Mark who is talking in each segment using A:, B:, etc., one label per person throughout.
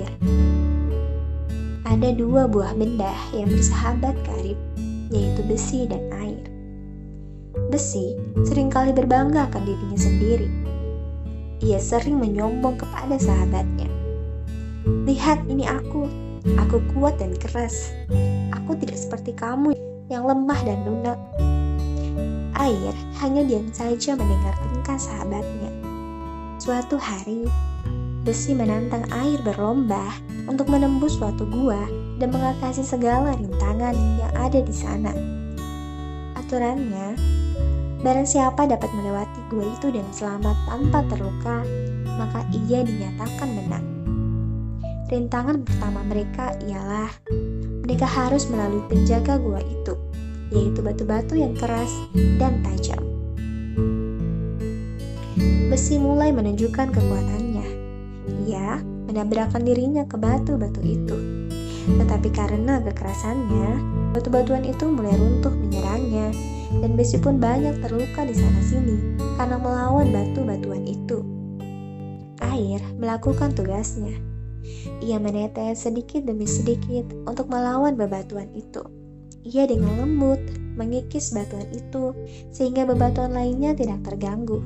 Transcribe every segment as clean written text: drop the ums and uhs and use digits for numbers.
A: air. Ada dua buah benda yang bersahabat karib, yaitu besi dan air. Besi seringkali berbangga akan dirinya sendiri. Ia sering menyombong kepada sahabatnya. Lihat, ini aku kuat dan keras. Aku tidak seperti kamu yang lemah dan lunak. Air hanya diam saja mendengar tingkah sahabatnya. Suatu hari, besi menantang air berlomba untuk menembus suatu gua dan mengatasi segala rintangan yang ada di sana. Aturannya, barang siapa dapat melewati gua itu dengan selamat tanpa terluka, maka ia dinyatakan menang. Rintangan pertama mereka ialah mereka harus melalui penjaga gua itu, yaitu batu-batu yang keras dan tajam. Besi mulai menunjukkan kekuatannya. Ia menabrakkan dirinya ke batu-batu itu. Tetapi karena kekerasannya, batu-batuan itu mulai runtuh menyerangnya, dan besi pun banyak terluka di sana-sini karena melawan batu-batuan itu. Air melakukan tugasnya. Ia menetes sedikit demi sedikit untuk melawan bebatuan itu. Ia dengan lembut mengikis batuan itu sehingga bebatuan lainnya tidak terganggu.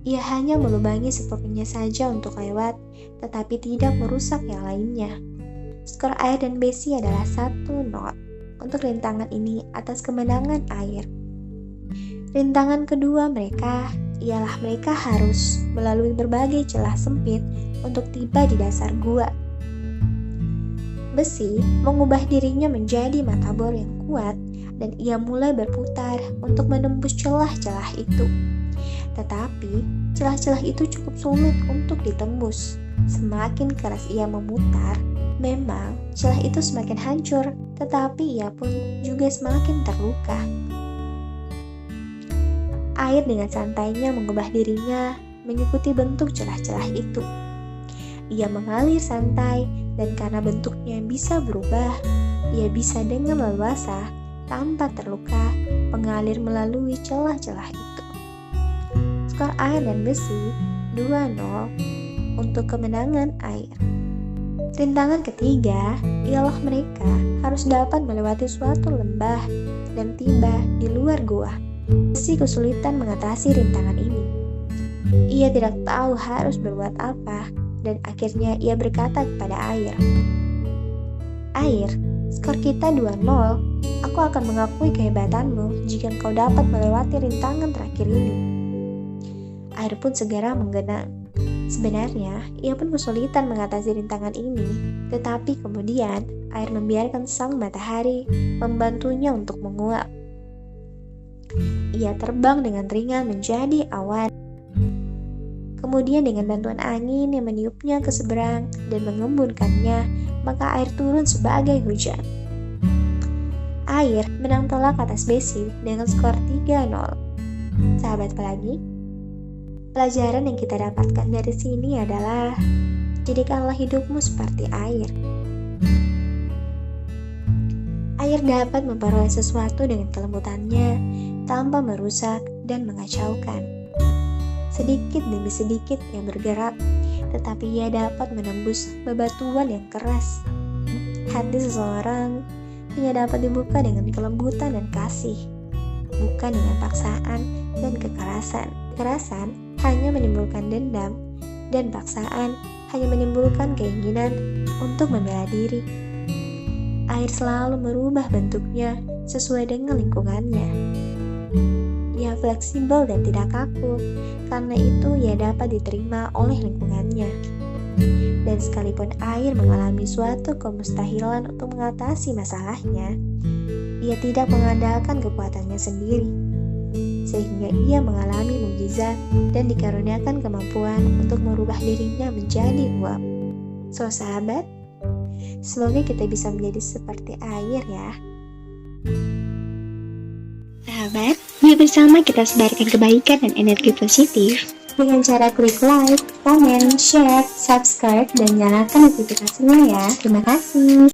A: Ia hanya melubangi sepertinya saja untuk lewat, tetapi tidak merusak yang lainnya. Skor air dan besi adalah 1-0 untuk rintangan ini atas kemenangan air. Rintangan kedua mereka ialah mereka harus melalui berbagai celah sempit untuk tiba di dasar gua. Besi mengubah dirinya menjadi mata bor yang kuat dan ia mulai berputar untuk menembus celah-celah itu. Tetapi celah-celah itu cukup sulit untuk ditembus. Semakin keras ia memutar, memang celah itu semakin hancur, tetapi ia pun juga semakin terluka. Air dengan santainya mengubah dirinya mengikuti bentuk celah-celah itu. Ia mengalir santai dan karena bentuknya bisa berubah, ia bisa dengan leluasa tanpa terluka mengalir melalui celah-celah itu. Skor air dan besi 2-0 untuk kemenangan air. Rintangan ketiga ialah mereka harus dapat melewati suatu lembah dan tiba di luar gua. Besi kesulitan mengatasi rintangan ini. Ia tidak tahu harus berbuat apa dan akhirnya ia berkata kepada air, "Air, skor kita 2-0. Aku akan mengakui kehebatanmu jika engkau dapat melewati rintangan terakhir ini." Air pun segera menggenang. Sebenarnya, ia pun kesulitan mengatasi rintangan ini, tetapi kemudian air membiarkan sang matahari membantunya untuk menguap. Ia terbang dengan ringan menjadi awan. Kemudian dengan bantuan angin yang meniupnya ke seberang dan mengembunkannya, maka air turun sebagai hujan. Air menang telak atas besi dengan skor 3-0. Sahabat pelagi, pelajaran yang kita dapatkan dari sini adalah jadikanlah hidupmu seperti air. Air dapat memperoleh sesuatu dengan kelembutannya tanpa merusak dan mengacaukan. Sedikit demi sedikit ia bergerak, tetapi ia dapat menembus bebatuan yang keras. Hati seseorang hanya dapat dibuka dengan kelembutan dan kasih, bukan dengan paksaan dan kekerasan. Kekerasan hanya menimbulkan dendam, dan paksaan hanya menimbulkan keinginan untuk membela diri. Air selalu merubah bentuknya sesuai dengan lingkungannya. Ia fleksibel dan tidak kaku, karena itu ia dapat diterima oleh lingkungannya. Dan sekalipun air mengalami suatu kemustahilan untuk mengatasi masalahnya, ia tidak mengandalkan kekuatannya sendiri, sehingga ia mengalami mukjizat dan dikaruniakan kemampuan untuk merubah dirinya menjadi uap. So sahabat, semoga kita bisa menjadi seperti air ya. Sahabat, mari bersama kita sebarkan kebaikan dan energi positif dengan cara klik like, comment, share, subscribe, dan nyalakan notifikasinya ya. Terima kasih.